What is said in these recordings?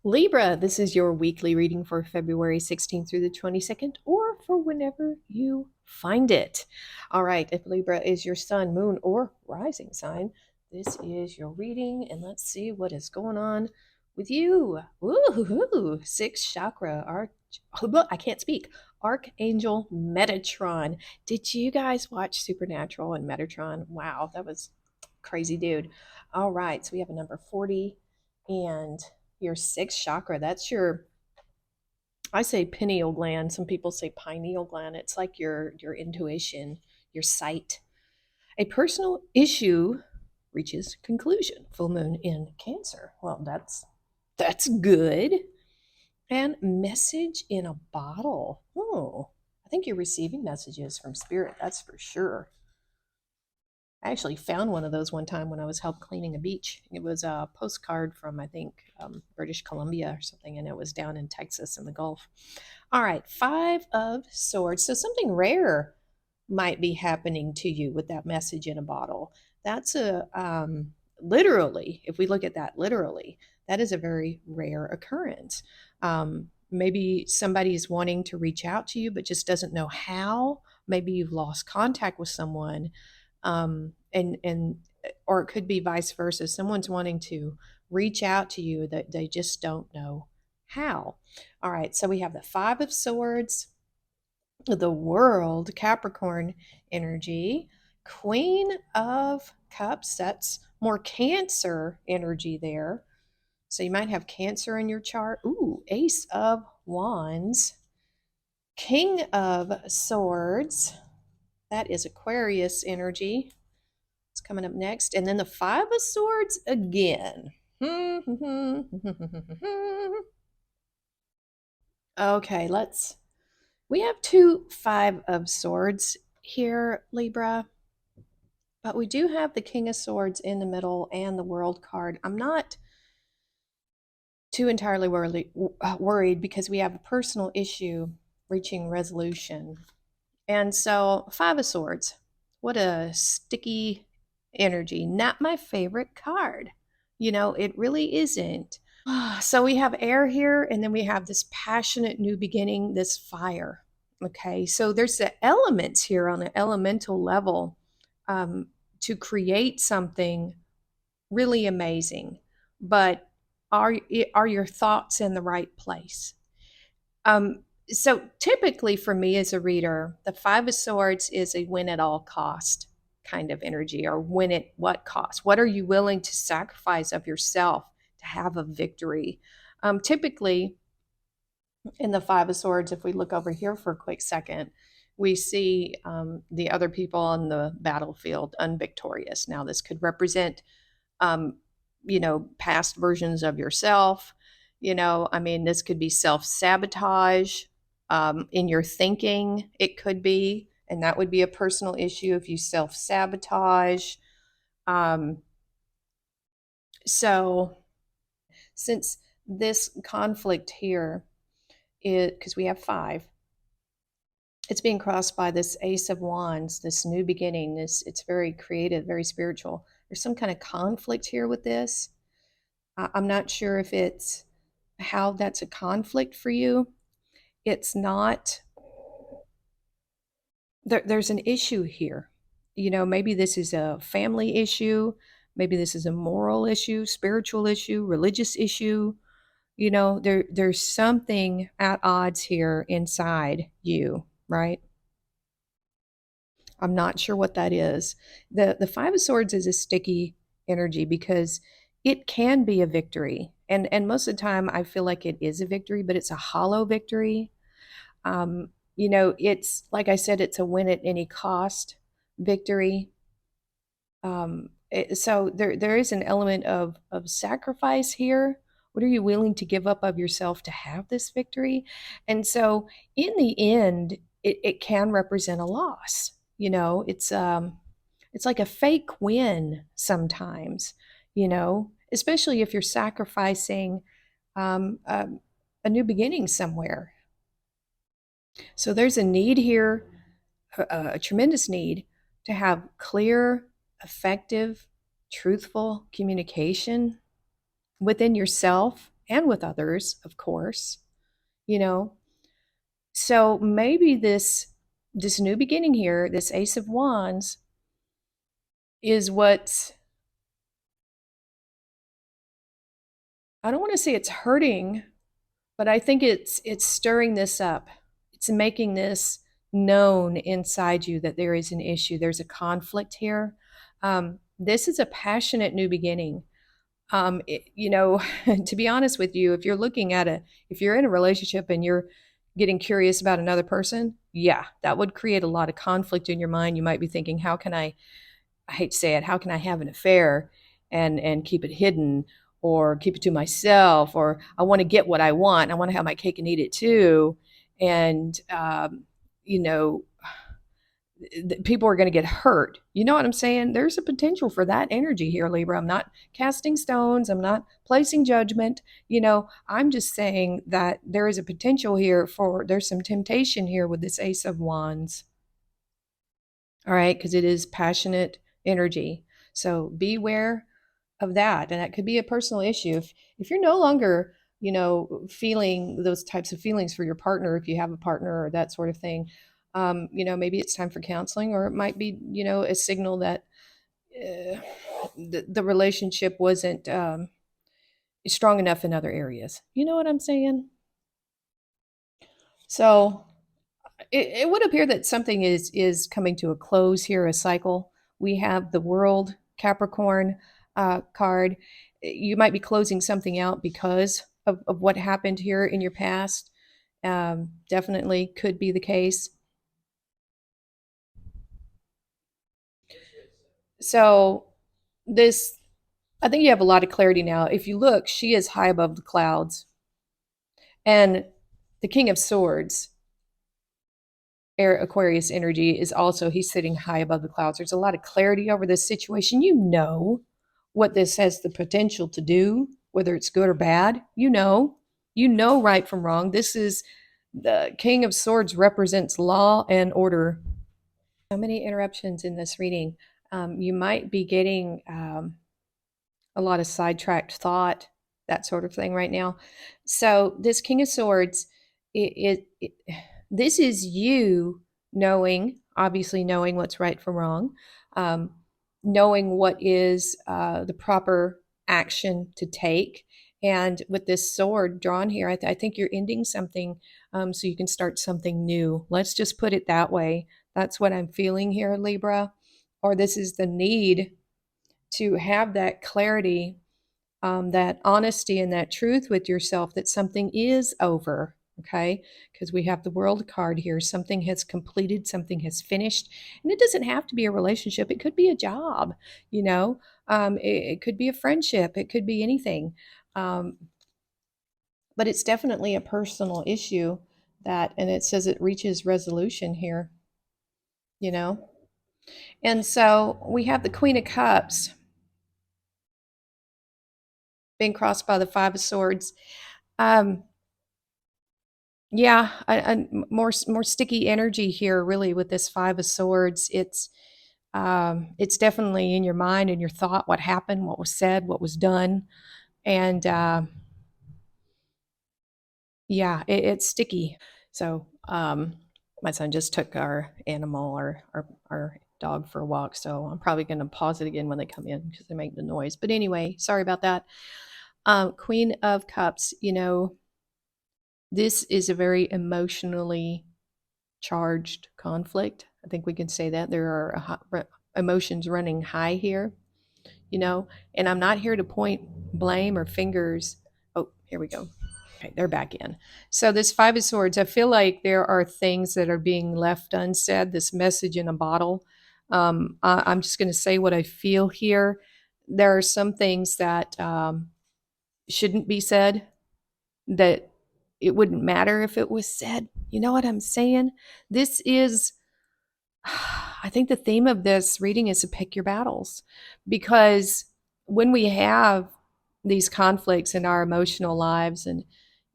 Libra, this is your weekly reading for February 16th through the 22nd, or for whenever you find it. All right, if Libra is your sun, moon, or rising sign, this is your reading, and let's see what is going on with you. Ooh, sixth chakra, I can't speak. Archangel Metatron. Did you guys watch Supernatural and Metatron? Wow, that was crazy, dude. All right, so we have a number 40 and your sixth chakra. That's your, I say pineal gland. Some people say pineal gland. It's like your intuition, your sight. A personal issue reaches conclusion. Full moon in Cancer. Well, that's good. And message in a bottle. Oh, I think you're receiving messages from spirit. That's for sure. I actually found one of those one time when I was help cleaning a beach. It was a postcard from, I think, British Columbia or something, and it was down in Texas in the Gulf. All right, Five of Swords. So something rare might be happening to you with that message in a bottle. That's literally, if we look at that literally, that is a very rare occurrence. Maybe somebody is wanting to reach out to you, but just doesn't know how. Maybe you've lost contact with someone, and or it could be vice versa. Someone's wanting to reach out to you that they just don't know how. All right, so we have the Five of Swords, the World, Capricorn energy, Queen of Cups. That's more Cancer energy there. So you might have Cancer in your chart. Ooh, Ace of Wands, King of Swords. That is Aquarius energy. It's coming up next. And then the Five of Swords again. Okay, we have two Five of Swords here, Libra, but we do have the King of Swords in the middle and the World card. I'm not too entirely worried because we have a personal issue reaching resolution. And so, Five of Swords, what a sticky energy. Not my favorite card. It really isn't. So we have air here, and then we have this passionate new beginning, this fire. Okay, so there's the elements here on an elemental level, um, to create something really amazing. But are your thoughts in the right place? So typically for me as a reader, the Five of Swords is a win at all cost kind of energy, or win at what cost? What are you willing to sacrifice of yourself to have a victory? Typically, in the Five of Swords, if we look over here for a quick second, we see the other people on the battlefield unvictorious. Now, this could represent, um, past versions of yourself. This could be self sabotage in your thinking. It could be, and that would be a personal issue if you self sabotage. Um, so, since this conflict here is because we have five, it's being crossed by this Ace of Wands, this new beginning. It's very creative, very spiritual. There's some kind of conflict here with this. I'm not sure if it's how that's a conflict for you. It's not. There's an issue here. Maybe this is a family issue. Maybe this is a moral issue, spiritual issue, religious issue. There's something at odds here inside you, right? I'm not sure what that is. The Five of Swords is a sticky energy because it can be a victory. And most of the time I feel like it is a victory, but it's a hollow victory. It's like I said, it's a win at any cost victory. So there is an element of sacrifice here. What are you willing to give up of yourself to have this victory? And so in the end, it can represent a loss. It's like a fake win sometimes, especially if you're sacrificing a new beginning somewhere. So there's a need here, a tremendous need to have clear, effective, truthful communication within yourself and with others, of course, you know. So maybe this new beginning here, this Ace of Wands, is what, I don't want to say it's hurting, but I think it's stirring this up. It's making this known inside you that there is an issue. There's a conflict here. This is a passionate new beginning. To be honest with you, if you're in a relationship and you're getting curious about another person, yeah, that would create a lot of conflict in your mind. You might be thinking, how can I hate to say it, how can I have an affair and keep it hidden or keep it to myself? Or I want to get what I want. I want to have my cake and eat it too. And, you know, people are going to get hurt. You know what I'm saying? There's a potential for that energy here, Libra. I'm not casting stones. I'm not placing judgment. I'm just saying that there is a potential here there's some temptation here with this Ace of Wands. All right, because it is passionate energy. So beware of that. And that could be a personal issue. If you're no longer, feeling those types of feelings for your partner, if you have a partner or that sort of thing, maybe it's time for counseling, or it might be, a signal that the relationship wasn't strong enough in other areas. You know what I'm saying? So it would appear that something is coming to a close here, a cycle. We have the World Capricorn card. You might be closing something out because of what happened here in your past. Definitely could be the case. So this, I think you have a lot of clarity now. If you look, she is high above the clouds, and the King of Swords, air Aquarius energy, is also, he's sitting high above the clouds. There's a lot of clarity over this situation. You know what this has the potential to do, whether it's good or bad. You know right from wrong. This is the King of Swords, represents law and order. So many interruptions in this reading. You might be getting a lot of sidetracked thought, that sort of thing right now. So this King of Swords, it this is you obviously knowing what's right from wrong, um, knowing what is the proper action to take. And with this sword drawn here, I think you're ending something, so you can start something new. Let's just put it that way. That's what I'm feeling here, Libra. Or this is the need to have that clarity, that honesty and that truth with yourself that something is over. Okay, because we have the World card here. Something has completed, something has finished, and it doesn't have to be a relationship. It could be a job, it could be a friendship, it could be anything. But it's definitely a personal issue and it says it reaches resolution here, you know. And so we have the Queen of Cups being crossed by the Five of Swords. Um, yeah, more sticky energy here, really, with this Five of Swords. It's definitely in your mind and your thought, what happened, what was said, what was done, and yeah, it's sticky. So my son just took our animal, our dog, for a walk. So I'm probably going to pause it again when they come in because they make the noise. But anyway, sorry about that. Queen of Cups, this is a very emotionally charged conflict. I think we can say that there are emotions running high here, and I'm not here to point blame or fingers. Oh, here we go. Okay, they're back in. So this Five of Swords, I feel like there are things that are being left unsaid, this message in a bottle. I'm just going to say what I feel here. There are some things that shouldn't be said, that it wouldn't matter if it was said. You know what I'm saying? This is, I think the theme of this reading is to pick your battles, because when we have these conflicts in our emotional lives, and,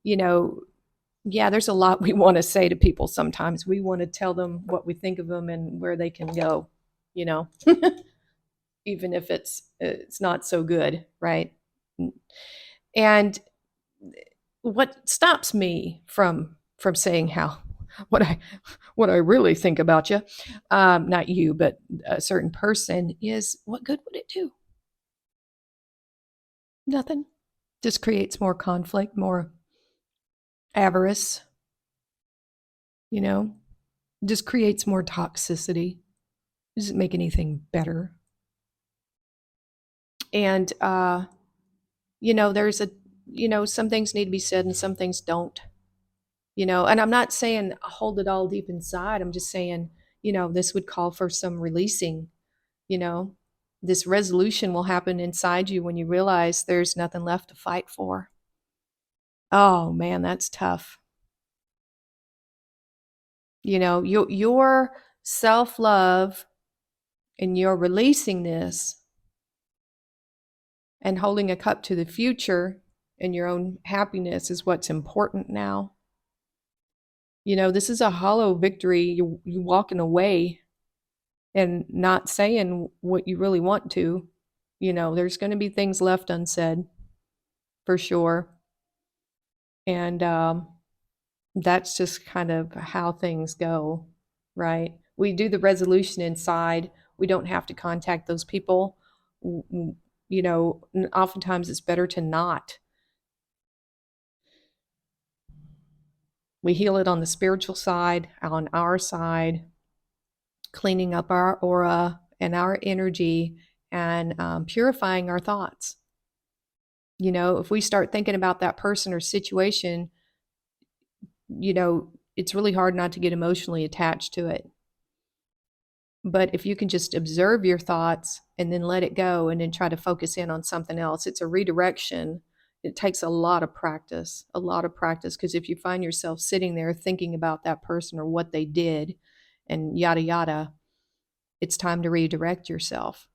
yeah, there's a lot we want to say to people sometimes. We want to tell them what we think of them and where they can go, you know, even if it's not so good, right? And what stops me from saying how what I what I really think about you, not you, but a certain person, is what good would it do? Nothing. Just creates more conflict, more avarice, you know, just creates more toxicity. It doesn't make anything better. And there's a some things need to be said and some things don't. And I'm not saying hold it all deep inside. I'm just saying, this would call for some releasing. you know this resolution will happen inside you when you realize there's nothing left to fight for. Oh man, that's tough. Your self-love and your releasing this and holding a cup to the future and your own happiness is what's important now. This is a hollow victory. You walking away and not saying what you really want to. There's going to be things left unsaid for sure. And that's just kind of how things go, right? We do the resolution inside. We don't have to contact those people. Oftentimes it's better to not. We heal it on the spiritual side, on our side, cleaning up our aura and our energy and purifying our thoughts. If we start thinking about that person or situation, it's really hard not to get emotionally attached to it. But if you can just observe your thoughts and then let it go and then try to focus in on something else, it's a redirection. It takes a lot of practice, because if you find yourself sitting there thinking about that person or what they did and yada, yada, it's time to redirect yourself.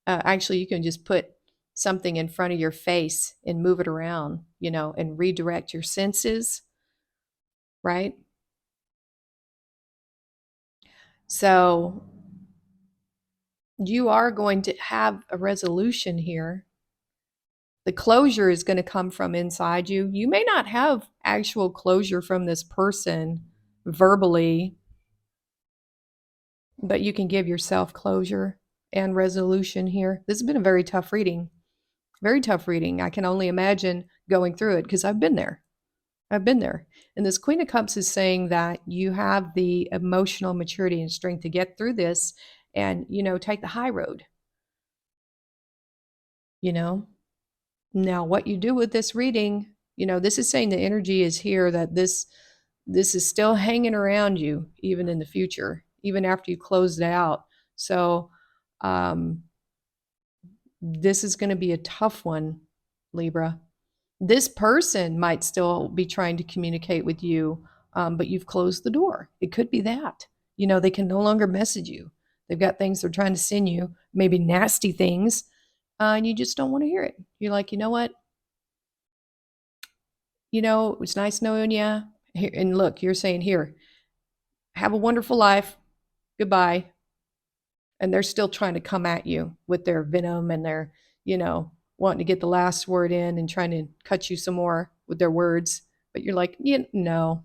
Actually, you can just put something in front of your face and move it around, and redirect your senses, right? So you are going to have a resolution here. The closure is going to come from inside you. You may not have actual closure from this person verbally, but you can give yourself closure and resolution here. This has been a very tough reading. Very tough reading. I can only imagine going through it because I've been there. And this Queen of Cups is saying that you have the emotional maturity and strength to get through this and, take the high road. Now what you do with this reading, this is saying the energy is here, that this is still hanging around you even in the future, even after you close it out. So this is going to be a tough one, Libra. This person might still be trying to communicate with you, but you've closed the door. It could be that. They can no longer message you. They've got things they're trying to send you, maybe nasty things, and you just don't want to hear it. You're like, you know what? It's nice knowing you. Here, and look, you're saying, here, have a wonderful life. Goodbye. And they're still trying to come at you with their venom and their, wanting to get the last word in and trying to cut you some more with their words. But you're like, yeah, no.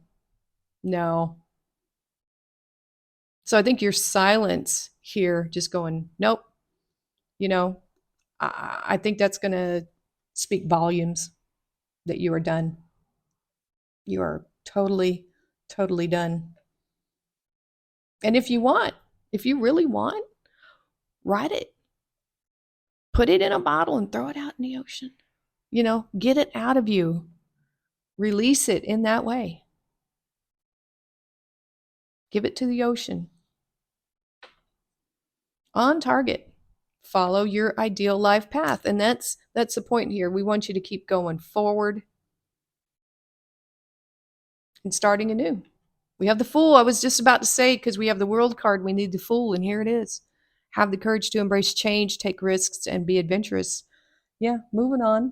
So I think your silence here, just going, nope. I think that's going to speak volumes that you are done. You are totally, totally done. And if you really want, write it. Put it in a bottle and throw it out in the ocean. Get it out of you. Release it in that way. Give it to the ocean. On target. Follow your ideal life path. And that's the point here. We want you to keep going forward and starting anew. We have the Fool. I was just about to say, because we have the World card, we need the Fool, and here it is. Have the courage to embrace change, take risks, and be adventurous. Yeah, moving on.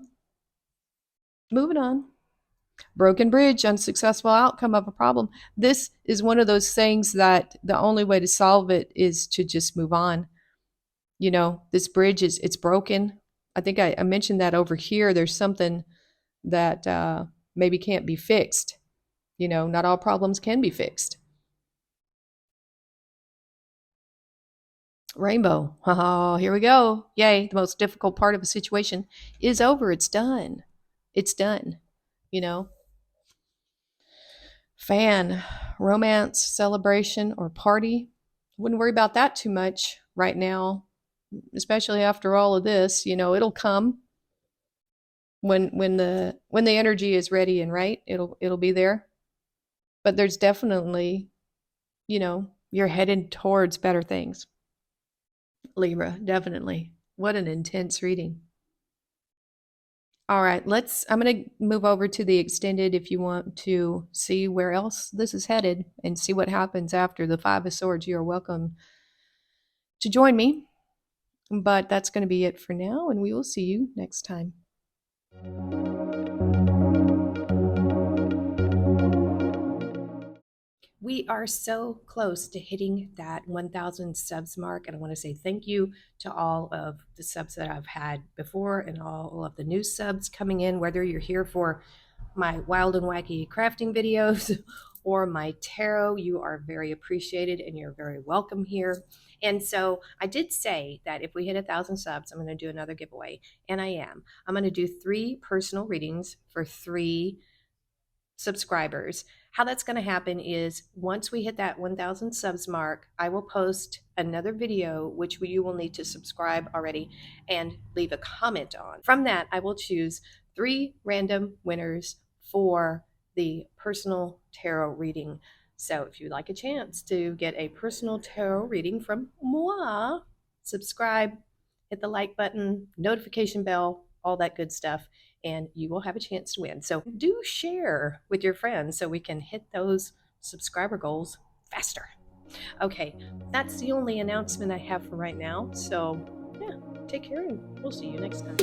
Broken bridge, unsuccessful outcome of a problem. This is one of those things that the only way to solve it is to just move on. This bridge it's broken. I think I mentioned that over here. There's something that maybe can't be fixed. You know, not all problems can be fixed. Rainbow. Oh, here we go. Yay. The most difficult part of a situation is over. It's done. It's done. You know, fan, romance, celebration, or party. Wouldn't worry about that too much right now, especially after all of this. You know, it'll come when the energy is ready and right. It'll be there. But there's definitely, you know, you're headed towards better things. Libra, definitely. What an intense reading. All right, I'm going to move over to the extended if you want to see where else this is headed and see what happens after the Five of Swords. You are welcome to join me, but that's going to be it for now, and we will see you next time. We are so close to hitting that 1,000 subs mark, and I want to say thank you to all of the subs that I've had before and all of the new subs coming in, whether you're here for my wild and wacky crafting videos or my tarot. You are very appreciated and you're very welcome here. And so I did say that if we hit 1,000 subs, I'm going to do another giveaway, and I am. I'm going to do 3 personal readings for 3 subscribers. How that's going to happen is once we hit that 1,000 subs mark, I will post another video, which you will need to subscribe already and leave a comment on. From that, I will choose 3 random winners for the personal tarot reading. So if you'd like a chance to get a personal tarot reading from moi, subscribe, hit the like button, notification bell, all that good stuff, and you will have a chance to win. So do share with your friends so we can hit those subscriber goals faster. Okay, that's the only announcement I have for right now. So yeah, take care and we'll see you next time.